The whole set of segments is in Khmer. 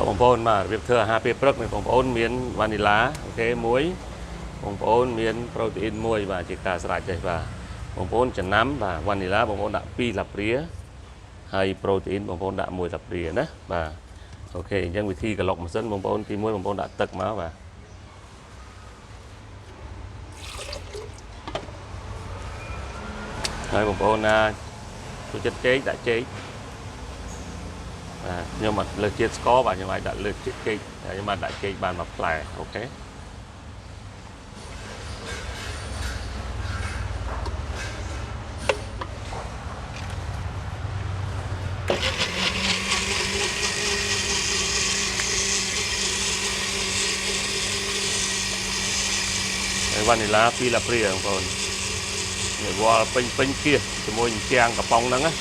បងប្អូនបាទរបៀបធ្វើអាហារពេលព្រឹកនេះបងប្អូនមានវ៉ានីឡាអូខេមួយបងប្អូនមានប្រូតេអ៊ីនមួយបាទជាការស្រេចទេបាទបងប្អូនចំណាំបាទវ៉ានីឡាបងប្អូនដាក់2លាព្រាហើយប្រូតេអ៊ីនបងប្អូនដាក់1លាព្រាណាបាទអូខេអញ្ចឹងវិធីក្លុកម៉ាស៊ីនបងប្អូនទី1បងប្អូនដាក់ទឹកមកបាទហើយបងប្អូនណាចូលចិត្តចេកដាក់ចេកបាទខ្ញុំអត់លើកជាតិស្ករបាទខ្ញុំអាចដាក់លើកជាតិចេកខ្ញុំបានដាក់ចេកបាន1ផ្លែអូខេហើយវ៉ានីឡា2លាព្រាបងប្អូននេះវល់ពេញគៀសជាមួយជាងកំប៉ុងហ្នឹងណា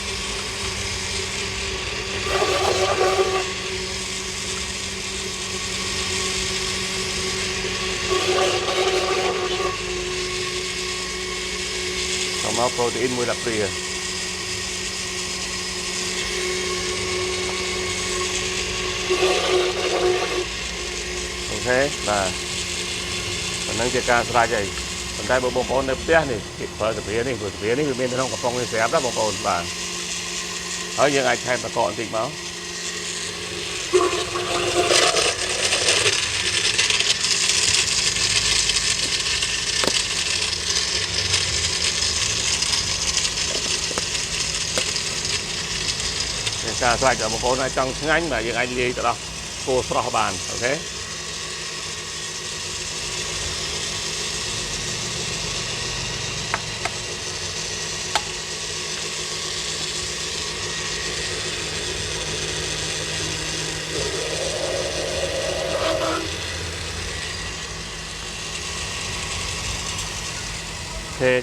មកប្រូតេអ៊ីន1លាព្រាអូខេបាទប៉ុណ្ណឹងជាការស្រេចហើយប៉ុន្តែបងប្អូននៅផ្ទះនេះប្រើសាព្រានេះព្រោះសាព្រានេះវាមានក្នុងកំប៉ុងនេះស្រាប់ណាបងប្អូនបាទហើយយើងអាចថែមតកបន្តិចមកការស្រេចដល់បងប្អូនអាចចង់ឆ្ងាញ់បាទយើងអាចលាយទៅដល់គោស្រស់បានអូខេ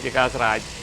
ជាការស្រេច